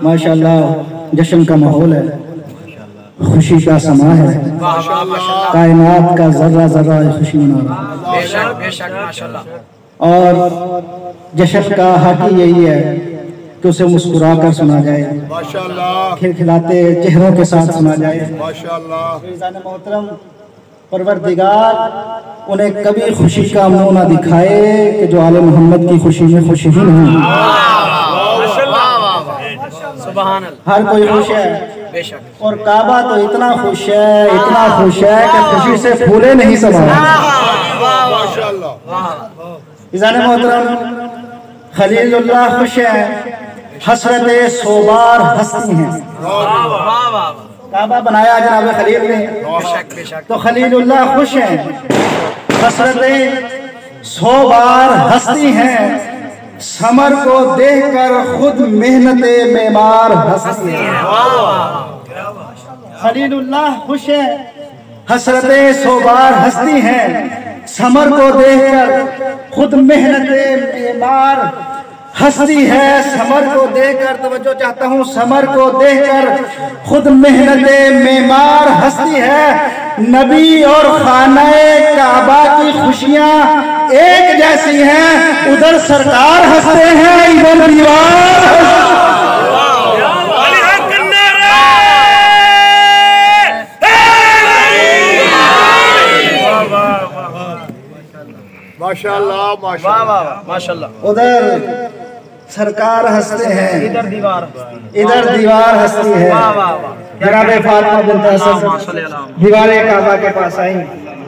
ماشاءاللہ جشن کا ماحول ہے، خوشی کا سما ہے، کائنات کا ذرہ ذرہ خوشی منا رہا ہے۔ اور جشن کا حق یہی ہے کہ اسے مسکرا کر سنا جائے، کھلکھلاتے چہروں کے ساتھ سنا جائے۔ فیضان محترم پروردگار انہیں کبھی خوشی کا منہ نہ دکھائے کہ جو آل محمد کی خوشی میں خوشی ہی نہیں۔ ہر کوئی خوش ہے اور کعبہ تو اتنا خوش ہے، اتنا خوش ہے کہ خوشی سے پھولے نہیں سما۔ فیضان محترم خلیل اللہ خوش ہے، حسرت سوبار ہستی ہیں۔ کعبہ بنایا جناب خلیل نے تو خلیل اللہ خوش ہیں، حسرت سوبار ہستی ہیں، ثمر کو دیکھ کر خود محنت معمار ہستی ہیں۔ خلیل اللہ خوش ہے، حسرت سوبار ہستی ہیں، ثمر کو دیکھ کر خود محنت معمار ہستی ہے۔ ثمر کو دیکھ کر توجہ چاہتا ہوں، ثمر کو دیکھ کر خود محنت معمار ہستی ہے۔ نبی اور خانہ کعبہ کی خوشیاں ایک جیسی ہیں، ادھر سرکار ہنستے ہیں، ادھر دیوار ماشاءاللہ ماشاءاللہ، ادھر سرکار ہنستے ہیں، ادھر دیوار ہنستی ہے۔ جناب فاطمہ بنت اسد دیوار کعبہ کے پاس آئیں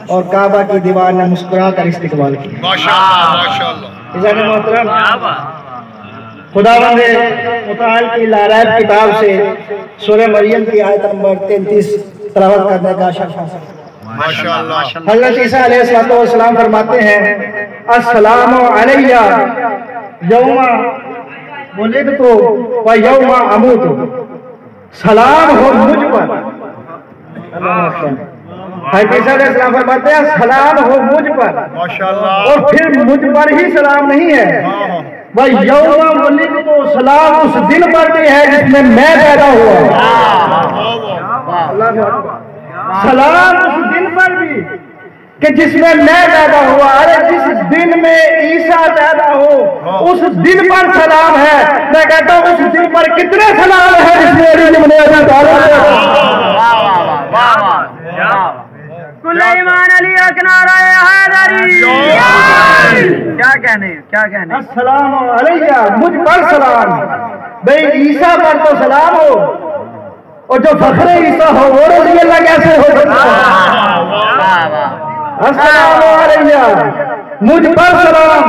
اور کعبہ کی دیوار نے مسکرا کر استقبال کیا۔ ماشاءاللہ فیضان محترم خداوند متعال کی لاریب کتاب سے سورہ مریم کی آیت نمبر 33 تلاوت کرنے کا شرف حاصل ہے۔ حضرت عیسیٰ علیہ السلام فرماتے ہیں السلام علیہ یوم ولدت و یوم اموت، سلام ہو مجھ پر۔ حضرت عیسیٰ علیہ السلام فرماتے ہیں سلام ہو مجھ پر، اور پھر مجھ پر ہی سلام نہیں ہے، وہ یوم ولدت تو سلام اس دن پر بھی ہے جس میں پیدا ہوا۔ سلام اس دن پر بھی کہ جس میں پیدا ہوا۔ ارے جس دن میں عیسیٰ پیدا ہو اس دن پر سلام ہے۔ میں کہتا ہوں اس دن پر کتنے سلام ہے جس میں سلیمان علی اکنارہ حیدری، کیا کہنے السلام علیہ مجھ پر سلام۔ بھئی عیسیٰ پر تو سلام ہو، اور جو فخر عیسیٰ ہو وہ رضی اللہ کیسے ہو سکتا ہے؟ السلام علیہ مجھ پر سلام،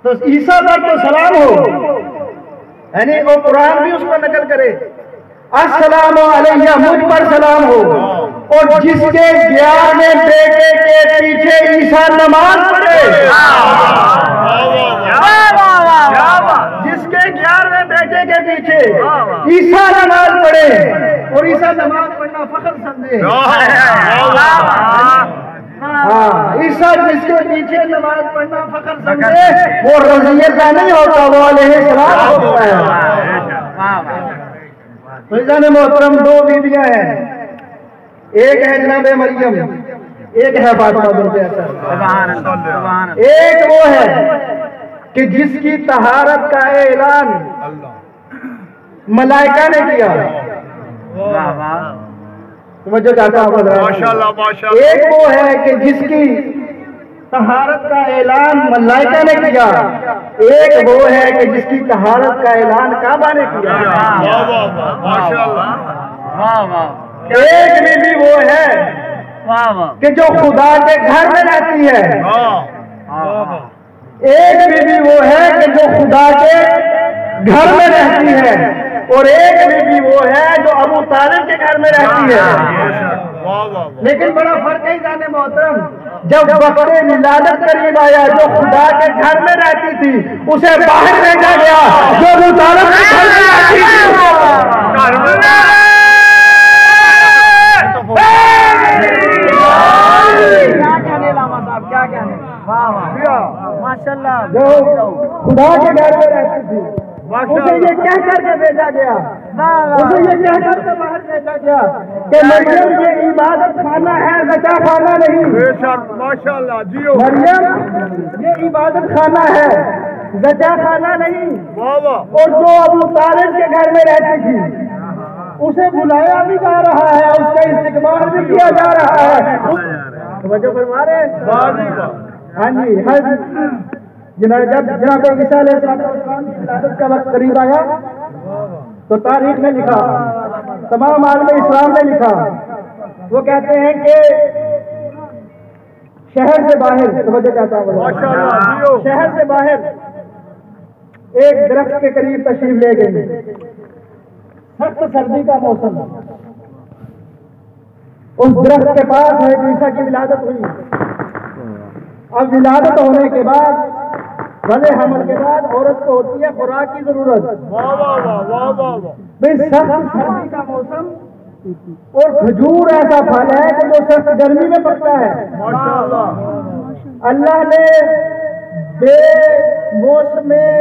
تو عیسیٰ پر تو سلام ہو، یعنی وہ قرآن بھی اس کو نقل کرے السلام علیہ مجھ پر سلام ہو، اور جس کے 11ویں بیٹے کے پیچھے عیسیٰ نماز پڑھے، جس کے 11ویں بیٹے کے پیچھے عیسیٰ نماز پڑھے، اور عیسیٰ نماز پڑھنا فخر سمجھے۔ عیسیٰ جس کے پیچھے نماز پڑھنا فخر سمجھے، وہ رضی اللہ نہیں ہوتا، وہ علیہ السلام ہوتا ہے۔ فیضان محترم دو بیویاں ہیں، ایک ہے جناب مریم، ایک ہے فاطمہ بنت اسد۔ ایک وہ ہے کہ جس کی طہارت کا اعلان ملائکہ نے کیا، توجہ چاہتا ہوں۔ ایک وہ ہے کہ جس کی طہارت کا اعلان ملائکہ نے کیا، ایک وہ ہے کہ جس کی طہارت کا اعلان کعبہ نے کیا۔ ایک بیوی وہ ہے کہ جو خدا کے گھر میں رہتی ہے، ایک بیوی وہ ہے کہ جو خدا کے گھر میں رہتی ہے، اور ایک بیوی وہ ہے جو ابو طالب کے گھر میں رہتی ہے۔ لیکن بڑا فرق ہے جانے محترم، جب وقت ولادت قریب آیا جو خدا کے گھر میں رہتی تھی اسے باہر بھیجا گیا، جو ابو طالب کے گھر میں رہتی تھی۔ کیا کہنے ماشاءاللہ، جو خدا کے گھر میں رہتی تھی اسے یہ یہ کہہ کر کے بھیجا گیا، اسے یہ کہہ کر کے باہر بھیجا گیا کہ مریم یہ عبادت خانہ ہے، زکا خانہ نہیں۔ بے شک ماشاءاللہ جیو مریم یہ عبادت خانہ ہے، زکا خانہ نہیں۔ واہ واہ اور جو ابو طالب کے گھر میں رہتی تھی اسے بلایا بھی جا رہا ہے، اس کا استقبال بھی کیا جا رہا ہے۔ توجہ فرما رہے ہیں؟ ہاں جی، جب جناب عیسیٰ علیہ السلام کی ولادت کا وقت قریب آیا تو تاریخ میں لکھا، تمام عالم اسلام نے لکھا، وہ کہتے ہیں کہ شہر سے باہر، توجہ کہتا ہوں، شہر سے باہر ایک درخت کے قریب تشریف لے گئے، سخت سردی کا موسم، اس درخت کے پاس حضرت عیسیٰ کی ولادت ہوئی۔ اب ولادت ہونے کے بعد، بھلے حمل کے بعد عورت کو ہوتی ہے خوراک کی ضرورت، بھائی سخت سردی کا موسم، اور کھجور ایسا پھل ہے کہ جو سخت گرمی میں پکتا ہے۔ اللہ نے بے موسم میں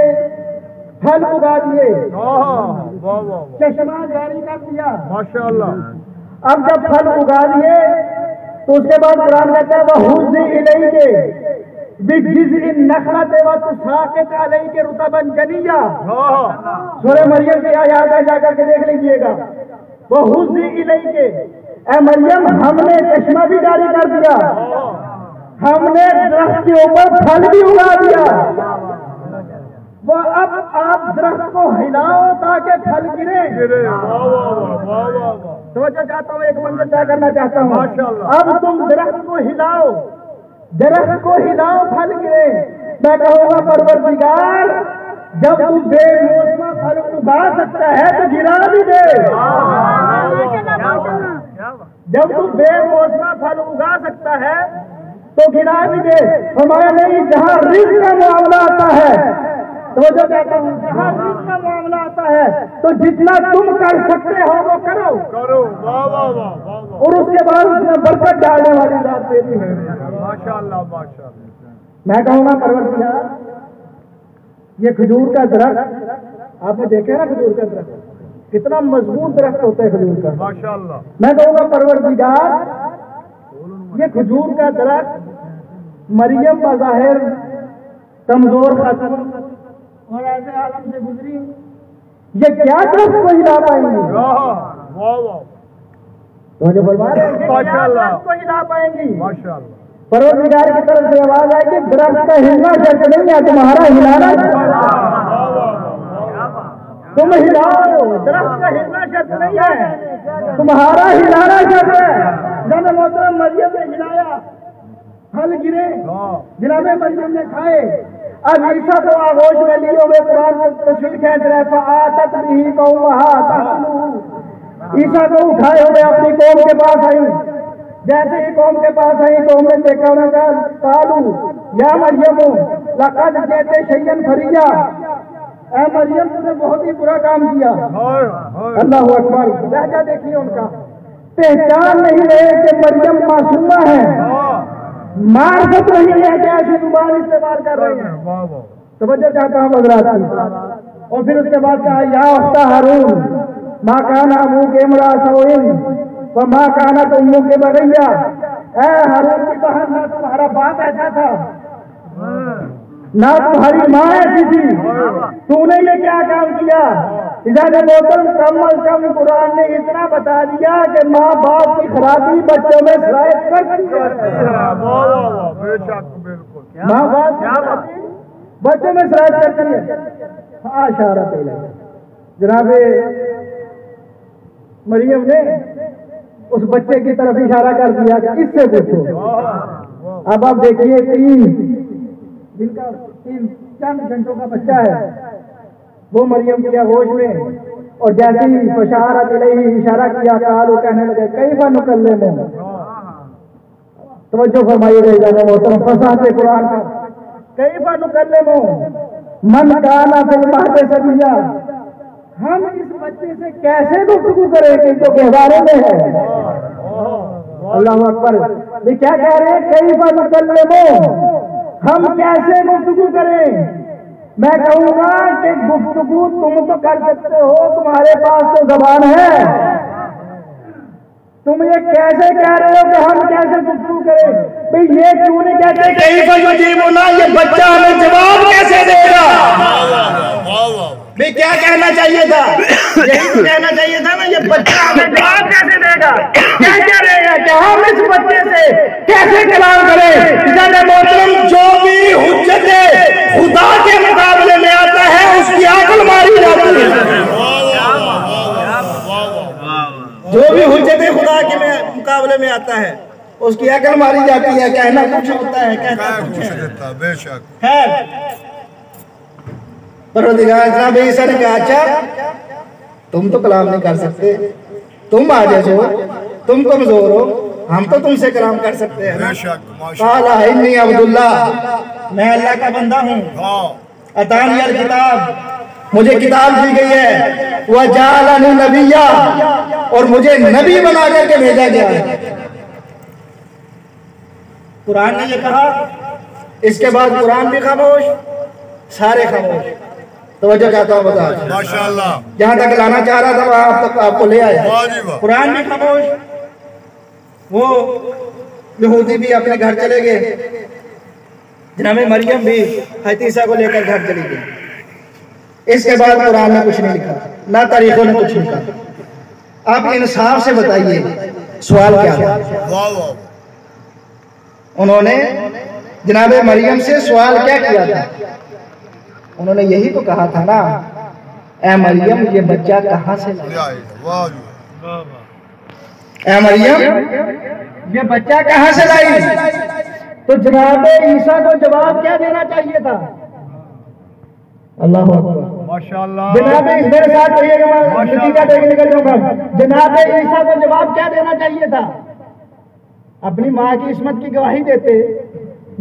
پھل اگا دیے، چشمہ جاری کر دیا ماشاءاللہ۔ اب جب پھل اگا دیے تو اس کے بعد قرآن کہتا ہے وَحُزِّ إِلَيْكَ بِجِذْعِ النَّخْلَةِ وَتُسَاقِطْ عَلَيْكَ رُطَبًا جَنِيًّا۔ سورہ مریم کی آیات ہے، جا کر کے دیکھ لیجئے گا۔ وَحُزِّ إِلَيْكَ، اے مریم ہم نے چشمہ بھی جاری کر دیا، ہم نے درخت کے اوپر پھل بھی اگا دیا، وہ اب آپ درخت کو ہلاؤ تاکہ پھل گرے۔ توجہ چاہتا ہوں، ایک منظر طے کرنا چاہتا ہوں، اب تم درخت کو ہلاؤ، درخت کو ہلاؤ پھل گرے۔ میں کہوں گا پروردگار جب تو بے موسم پھل اگا سکتا ہے تو گرا بھی دے، جب تو بے موسم پھل اگا سکتا ہے تو گرا بھی دے۔ ہمارا نہیں، جہاں رزق کا معاملہ آتا ہے، توجہ کہتا ہوں، جہاں رزق کا معاملہ آتا ہے تو جتنا تم کر سکتے ہو وہ کرو، اور اس کے بعد اس میں برکت ڈالنے والی ذات دیتی ہے ماشاءاللہ ماشاءاللہ۔ میں کہوں گا پروردگار یہ کھجور کا درخت آپ نے دیکھا نا، کھجور کا درخت کتنا مضبوط درخت ہوتا ہے کھجور کا ماشاءاللہ۔ میں کہوں گا پروردگار یہ کھجور کا درخت مریم بظاہر کمزور خاتون اور ایسے عالم سے گزری، یہ کیا درخت کو ہلا پائیں گی؟ تو جو بلوا رہے ہیں درخت کو ہلا پائیں گی؟ پروردگار کی طرف سے آواز آئے کہ درخت کا ہلنا شرط نہیں ہے، تمہارا ہلانا، تم ہلاؤ، درخت کا ہلنا شرط نہیں ہے، تمہارا ہلانا شرط ہے۔ جب محترم مریم نے ہلایا، پھل گرے، جناب مریم نے کھائے۔ اب عیسیٰ کو آغوش میں لیے ہوئے قرآن تصویر کھینچ رہے فآتت بہ قومہا تحملہ، عیسیٰ کو اٹھائے ہوئے اپنی قوم کے پاس آئی۔ جیسے ہی قوم کے پاس آئی، قوم نے دیکھا، انہوں نے کہا قالوا یا مریم لقد جئت شیئا فریا، اے مریم تم نے بہت ہی برا کام کیا۔ اللہ اکبر، لہجہ دیکھیے ان کا، پہچان نہیں رہے کہ مریم معصومہ ہے، معرفت نہیں ہے کہ ایسی زبان استعمال کر رہے ہیں۔ توجہ چاہتا ہوں حضرات۔ اور پھر اس کے بعد کہا یا اخت ہارون ما کان ابوک امرأ سوء وما کانت امک بغیہ، اے ہارون کی بہن نہ تمہارا باپ ایسا تھا نہ تمہاری ماں ایسی تھی، تو نے یہ کیا کام کیا؟ اجازت محترم کم از کم قرآن نے اتنا بتا دیا کہ ماں باپ کی خرابی بچوں میں شرائط کرتی ہے، ماں باپ کی خرابی بچوں میں شرائط کرتی ہے۔ اشارت الیہ، جناب مریم نے اس بچے کی طرف اشارہ کر دیا کہ اس سے پوچھو۔ اب آپ دیکھیے جن کا چند گھنٹوں کا بچہ ہے وہ مریم کی آغوش میں، اور جیسے ہی اشارت الیہ اشارہ کیا قالوا کہنے لگے کیف نکلم، توجہ فرمائیے گا محترم، فصاحت قرآن کا، کیف نکلم من کان فی المہد صبیا، ہم اس بچے سے کیسے گفتگو کریں کہ جو گہوارے میں ہے۔ اللہ اکبر، یہ کیا کہہ رہے ہیں کیف نکلم، ہم کیسے گفتگو کریں؟ میں کہوں گا کہ گفتگو تم تو کر سکتے ہو، تمہارے پاس تو زبان ہے، تم یہ کیسے کہہ رہے ہو کہ ہم کیسے گفتگو کریں؟ بھئی یہ کیوں نہیں کہتے کیف یجیبنا، یہ بچہ ہمیں جواب کیسے دے گا؟ بھئی کیا کہنا چاہیے تھا؟ یہی تو کہنا چاہیے تھا نا، یہ بچہ ہمیں جواب کیسے دے گا؟ کیا کہہ رہے ہیں کہ ہم اس بچے سے کیسے کلام کریں؟ جناب محترم، جو بھی حجت خدا کے مقابلے میں آتا ہے اس کی عقل ماری جاتی ہے۔ جو بھی حجت خدا کے مقابلے میں آتا ہے اس کی عقل ماری جاتی ہے، کہنا کچھ ہوتا ہے، کہتا کچھ ہے۔ بے شک خیر، پروردگار جناب عیسیٰ نے کہا اچھا تم تو کلام نہیں کر سکتے، تم عاجز ہو، تم کمزور ہو، ہم تو تم سے کلام کر سکتے ہیں۔ بے شک قال انی عبداللہ، میں اللہ کا بندہ ہوں، اتانی الکتاب، مجھے کتاب دی گئی ہے، وجعلنی نبیا، اور مجھے نبی بنا کر کے بھیجا گیا ہے۔ قرآن نے یہ کہا، اس کے بعد قرآن بھی خاموش، سارے خاموش۔ توجہ چاہتا ہوں بتا، ماشاءاللہ جہاں تک لانا چاہ رہا تھا وہاں تک آپ کو لے آئے۔ واجب قرآن بھی خاموش، وہ یہودی بھی اپنے گھر چلے گئے، جناب مریم بھی حضرت عیسیٰ کو لے کر گھر چلی گئی۔ اس کے بعد قرآن نے کچھ نہیں لکھا، نہ تاریخوں نے کچھ لکھا۔ آپ انصاف سے بتائیے سوال کیا تھا؟ واہ واہ انہوں نے جناب مریم سے سوال کیا کیا تھا؟ انہوں نے یہی تو کہا تھا نا، اے مریم یہ بچہ کہاں سے لائی؟ واجب اے مریم یہ بچہ کہاں سے لائی؟ تو جناب عیسیٰ کو جواب کیا دینا چاہیے تھا؟ اللہ اکبر، ماشاءاللہ جناب میرے ساتھ کہیے گا، میں نتیجہ دیکھنے نکل جاؤں گا۔ جناب عیسیٰ کو جواب کیا دینا چاہیے تھا؟ اپنی ماں کی عصمت کی گواہی دیتے،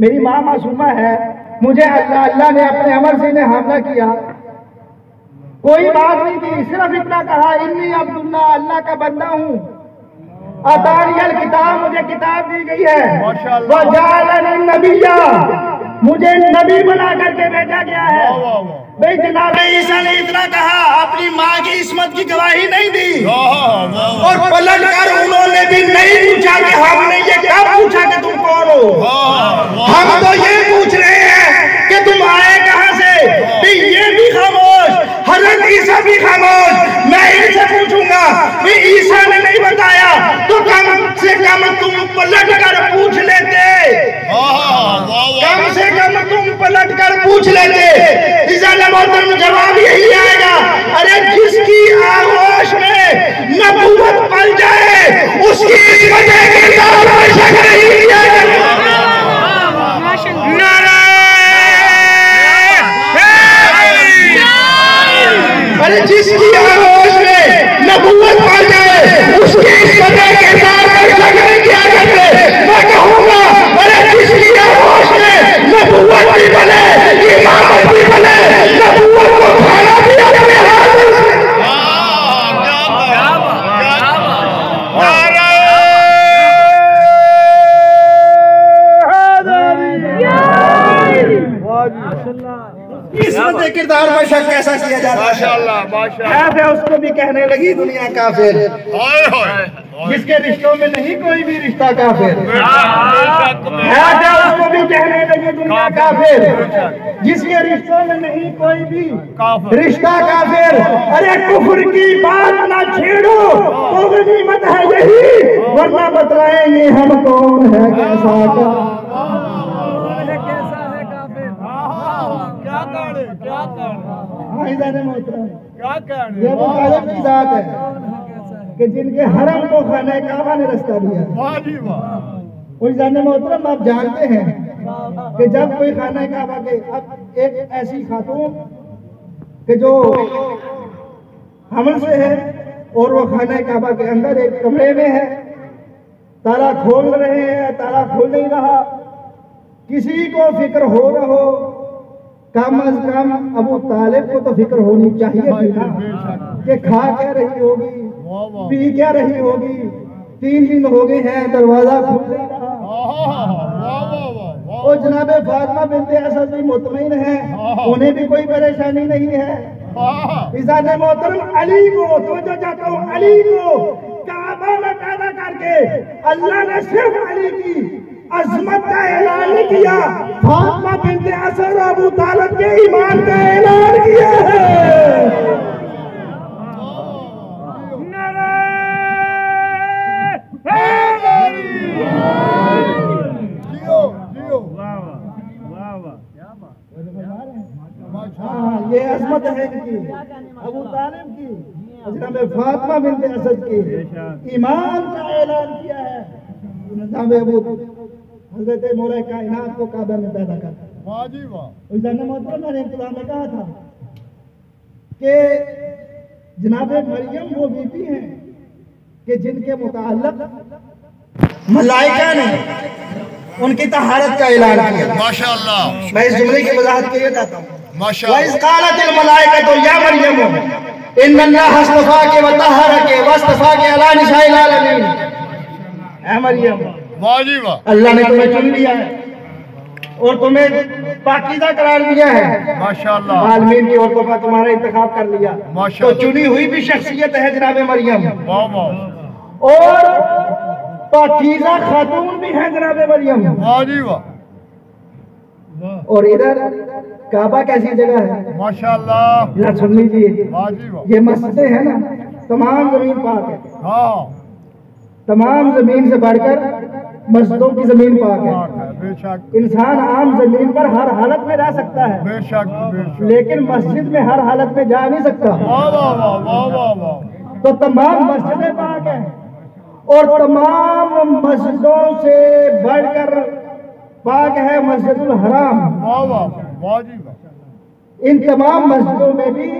میری ماں معصومہ ہے، مجھے اللہ نے اپنے امر سے انہیں حاملہ کیا، کوئی بات نہیں کی، صرف اتنا کہا انی عبداللہ، اللہ کا بندہ ہوں، اتانی الکتاب، مجھے کتاب دی گئی ہے، وجعلنی نبیا، مجھے نبی بنا کر کے بھیجا گیا ہے۔ بھئی جناب عیسیٰ نے اتنا کہا، اپنی ماں کی عصمت کی گواہی نہیں دی، اور پلٹ کر انہوں نے بھی نہیں پوچھا کہ ہم نے یہ کیا پوچھا کہ تم کون ہو، ہم تو یہ پوچھ رہے ہیں کہ تم آئے کہاں سے؟ بھی یہ بھی خاموش، حضرت عیسیٰ بھی خاموش۔ میں ان سے پوچھوں گا، بھی عیسیٰ نے نہیں بتایا تو کم سے کم تم پلٹ کر پوچھ لیتے، کم سے کم تم پلٹ کر پوچھ لیتے۔ عیسیٰ نے محترم جواب یہی آئے گا، ارے جس کی آغوش میں نبوت پل جائے اس کی عصمت کردار پر شک نہیں کیا جائے۔ ارے جس کی آغوش میں نبوت پل جائے اس کی عصمت کردار پر شک نہیں کیا جاتے۔ میں کہوں گا ارے جس کی آغوش میں نبوت بھی بنے، امامت بھی بنے، نبوت کو کھانا بھی اپنے ہاتھ میں سے۔ عصمت کردار پر شک کیسا کیا جاتا ہے؟ ماشاءاللہ ماشاءاللہ ایسے اس کو بھی کہنے لگی دنیا کافر، جس کے رشتوں میں نہیں کوئی بھی رشتہ کافر، ایسے اس کو بھی کہنے لگی دنیا کافر، جس کے رشتوں میں نہیں کوئی بھی رشتہ کافر۔ ارے کفر کی بات نہ چھیڑو تو غنیمت ہے یہی، ورنہ بتلائیں گے ہم کون ہے کیسا کا۔ یہ وہ غالب کی ذات ہے کہ جن کے حرم کو خانہ کعبہ نے رستہ دیا۔ کوئی جانے محترم آپ جانتے ہیں کہ جب کوئی خانہ کعبہ کے، اب ایک ایسی خاتون کہ جو حمل سے ہے اور وہ خانہ کعبہ کے اندر ایک کمرے میں ہے، تالا کھول رہے ہیں، تالا کھول نہیں رہا، کسی کو فکر ہو نہ ہو، کم از کم ابو طالب کو تو فکر ہونی چاہیے تھی نا کہ کھا کیا رہی ہوگی، پی کیا رہی ہوگی، 3 دن ہو گئے ہیں دروازہ کھل نہیں رہا۔ اور جناب فاطمہ بنت اسد بھی مطمئن ہیں، انہیں بھی کوئی پریشانی نہیں ہے۔ عزیزان محترم، علی کو توجہ چاہتا ہوں، علی کو کعبہ میں پیدا کر کے اللہ نے صرف علی کی عظمت کا اعلان نہیں کیا، فاطمہ بنت اسد اور ابو طالب کے ایمان کا اعلان کیا ہے۔ یہ عظمت ہے ان کی، ابو طالب کی، جناب فاطمہ بنت اسد کی ایمان کا اعلان کیا ہے۔ جناب ابو حضرت مولا کائنات کو کعبہ میں پیدا کرتا ہے۔ جناب محترم، میں نے ابتدا میں کہا تھا کہ جناب مریم وہ بیٹی ہیں کہ جن کے متعلق ملائکہ نے ان کی طہارت کا اعلان کیا۔ ماشاءاللہ، میں اس جملے کی وضاحت کے لیے چاہتا ہوں۔ ماشاءاللہ، وَإِذْ قَالَتِ الْمَلَائِكَةُ يَا مَرْيَمُ إِنَّ اللَّهَ اصْطَفَاكِ وَطَهَّرَكِ وَاصْطَفَاكِ عَلَىٰ نِسَاءِ الْعَالَمِينَ۔ اے مریم، اللہ نے تمہیں چن لیا ہے اور تمہیں پاکیزہ قرار دیا ہے، ماشاءاللہ، عالمین کی عورتوں پر تمہارا انتخاب کر لیا، تو چنی ہوئی بھی شخصیت ہے جناب مریم، اور پاکیزہ خاتون بھی ہے جناب مریم۔ اور ادھر کعبہ کیسی جگہ ہے، ماشاءاللہ، ذرا سن لیجیے، یہ مسجدیں ہیں نا، تمام زمین پاک ہے، تمام زمین سے بڑھ کر مسجدوں کی زمین پاک ہے۔ بے شک، انسان عام زمین پر ہر حالت میں رہ سکتا ہے، بے شک، بے شک، لیکن مسجد میں ہر حالت میں جا نہیں سکتا۔ واہ واہ واہ واہ واہ واہ، تو تمام مسجدیں پاک ہیں، اور تمام مسجدوں سے بڑھ کر پاک ہے مسجد الحرام۔ واہ واہ واہ جی واہ، ان تمام مسجدوں میں بھی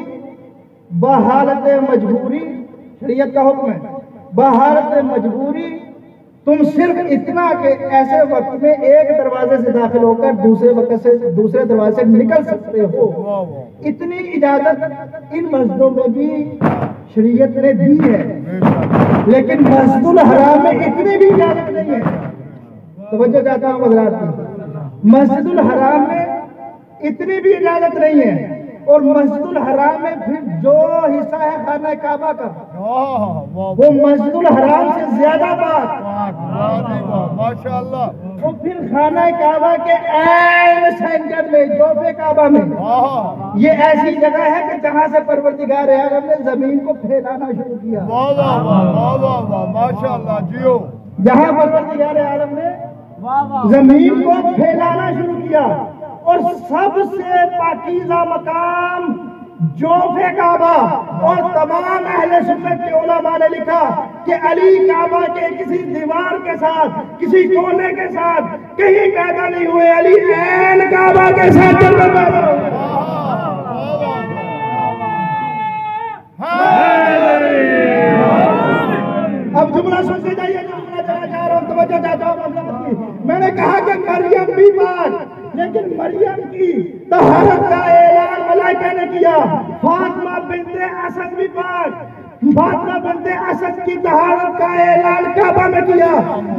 بحالت مجبوری، شریعت کا حکم ہے، بحالت مجبوری تم صرف اتنا کہ ایسے وقت میں ایک دروازے سے داخل ہو کر دوسرے دروازے سے نکل سکتے ہو، واہ واہ، اتنی اجازت ان مسجدوں میں بھی شریعت نے دی ہے، بے شک، لیکن مسجد الحرام میں اتنی بھی اجازت نہیں ہے۔ توجہ چاہتا ہوں حضرات کی، مسجد الحرام میں اتنی بھی اجازت نہیں ہے، اور مسجد الحرام میں پھر جو حصہ ہے خانہ کعبہ کا، وہ مسجد الحرام سے زیادہ پاک، واہ جی واہ، ماشاءاللہ، وہ پھر خانہ کعبہ کے عین سینٹر میں، جوف کعبہ میں، یہ ایسی جگہ ہے کہ جہاں سے پروردگار عالم نے زمین کو پھیلانا شروع کیا، واہ واہ واہ واہ واہ واہ، ماشاءاللہ، جیو، جہاں پروردگار عالم نے زمین کو پھیلانا شروع کیا، اور سب سے پاکیزہ مقام جوف کعبہ، اور تمام اہل سنت کے علماء نے لکھا کہ علی کعبہ کے کسی دیوار کے ساتھ، کسی کونے کے ساتھ کہیں پیدا نہیں ہوئے، علی عین کعبہ کے ساتھ جنت میں پیدا ہوئے۔ اب جملہ سنتے جائیے، جملہ جانا چاہ رہا ہوں، توجہ چاہتا ہوں حضرات کی۔ میں نے کہا کہ مریم بھی پاک، لیکن مریم کی طہارت کا اعلان ملائکہ نے کیا۔ فاطمہ بنت اسد بھی پاک، فاطمہ بنت اسد کی طہارت کا اعلان کعبہ میں کیا۔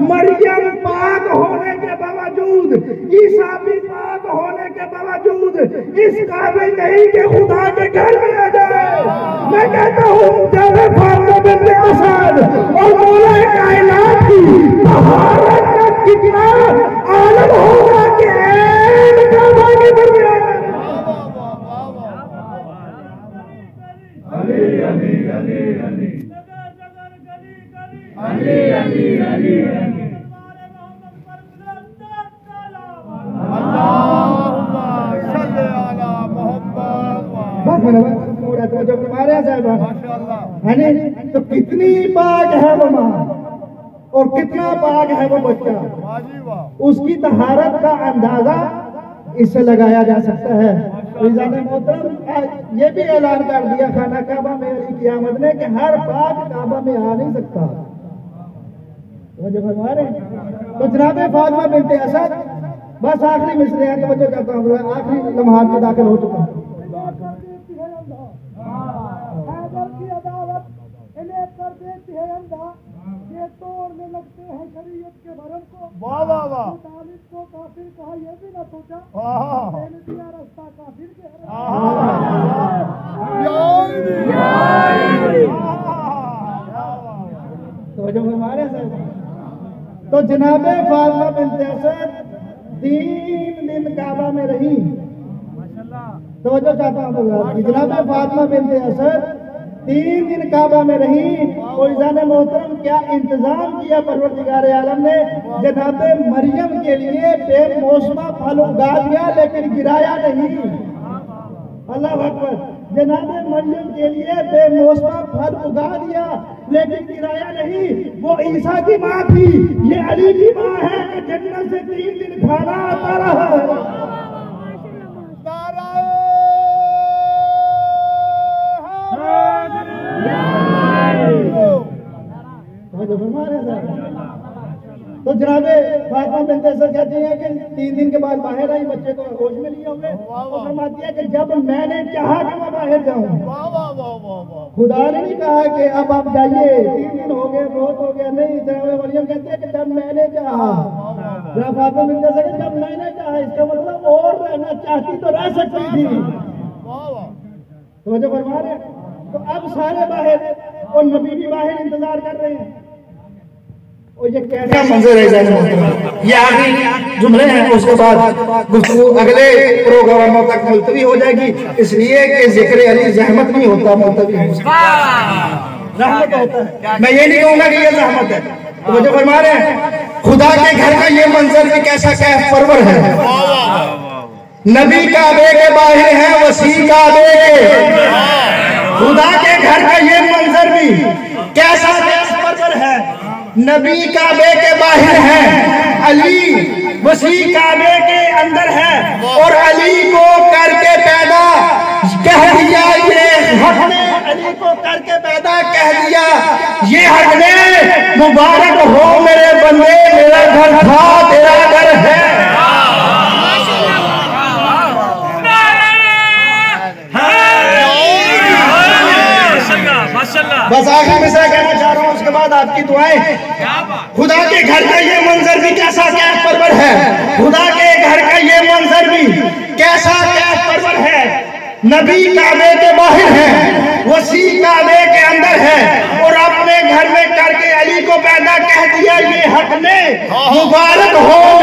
مریم پاک ہونے کے باوجود، عیسیٰ بھی پاک ہونے کے باوجود اس قابل نہیں کہ خدا کے گھر میں آ جائے۔ میں کہتا ہوں جب فاطمہ بنت اسد اور مولا کائنات کی طہارت کا کتنا عالم ہوگا کہ عین کعبہ کے درمیان علی علی علی علی علی علی علی علی جب ہمارے تو کتنی پاک ہے وہ ماں اور کتنا پاک ہے وہ بچہ، اس کی طہارت کا اندازہ اس سے لگایا جا سکتا ہے۔ عزیزان محترم، یہ بھی اعلان کر دیا خانہ کعبہ میں علی کی آمد نے کہ ہر پاک کعبہ میں آ نہیں سکتا۔ جب ہمارے تو جناب فاطمہ بنت اسد، بس آخری مصرے ہیں، توجہ کرتا ہوں، آخری لمحات میں داخل ہو چکا ہوں۔ توڑنے لگتے ہیں شریعت کے بھرم کو، واہ واہ واہ، طالب کو تو جناب فاطمہ بنت اسد 3 دن کعبہ میں رہی. توجہ چاہتا ہوں حضرات کی. جناب فاطمہ بنت اسد 3 دن کعبہ میں رہی. اور عزیزان محترم کیا انتظام کیا پروردگار عالم نے. جناب مریم کے لیے بے موسمہ پھل اگا دیا لیکن گرایا نہیں. اللہ اکبر. جناب مریم کے لیے بے موسمہ پھل اگا دیا لیکن گرایا نہیں. وہ عیسیٰ کی ماں تھی, یہ علی کی ماں ہے کہ جنت سے 3 دن کھانا آتا رہا. تو جناب فاطمہ بنت اسد کہتی ہیں کہ 3 دن کے بعد باہر آئی, بچے کو ہوش میں لیے ہوئے. اور فرماتی ہے کہ جب میں نے چاہا کہ میں باہر جاؤں, خدا نے نہیں کہا کہ اب آپ جائیے 3 دن ہو گئے بہت ہو گیا. نہیں, جناب مریم کہتے ہیں کہ جب میں نے چاہا. جناب فاطمہ بنت اسد کہ جب میں نے چاہا, اس کا مطلب اور رہنا چاہتی تو رہ سکتی تھی. تو جو فرما رہے تو اب سارے باہر اور نبی بھی باہر انتظار کر رہے ہیں. اور یہ کیسا منظر ہے محترم. یہ آخری جملے ہیں, اس کے بعد گفتگو اگلے پروگراموں تک ملتوی ہو جائے گی. اس لیے کہ ذکر علی زحمت نہیں ہوتا, ملتوی رحمت ہوتا ہے. میں یہ نہیں کہوں گا کہ یہ زحمت ہے. تو جو فرما رہے ہیں خدا کے گھر کا یہ منظر بھی کیسا کیف پرور ہے. نبی کعبے کے باہر ہے, وسیع کعبے کے. خدا کے گھر کا یہ منظر بھی کیسا کیف پرور ہے. نبی کعبے کے باہر ہے, علی وسیع کعبے کے اندر ہے. اور علی کو کر کے پیدا کہہ دیا, یہ حق نے علی کو کر کے پیدا کہہ دیا. یہ حق نے مبارک ہو میرے بندے, میرا گھر تھا تیرا گھر ہے. بس آخر میں سے کہنا چاہ رہا ہوں, اس کے بعد آپ کی دعائیں. خدا کے گھر کا یہ منظر بھی کیسا کیف پرور ہے. خدا کے گھر کا یہ منظر بھی کیسا کیف پرور ہے. نبی کعبے کے باہر ہے, وسیع کعبے کے اندر ہے. اور اپنے گھر میں کر کے علی کو پیدا کہہ دیا, یہ حق نے مبارک ہو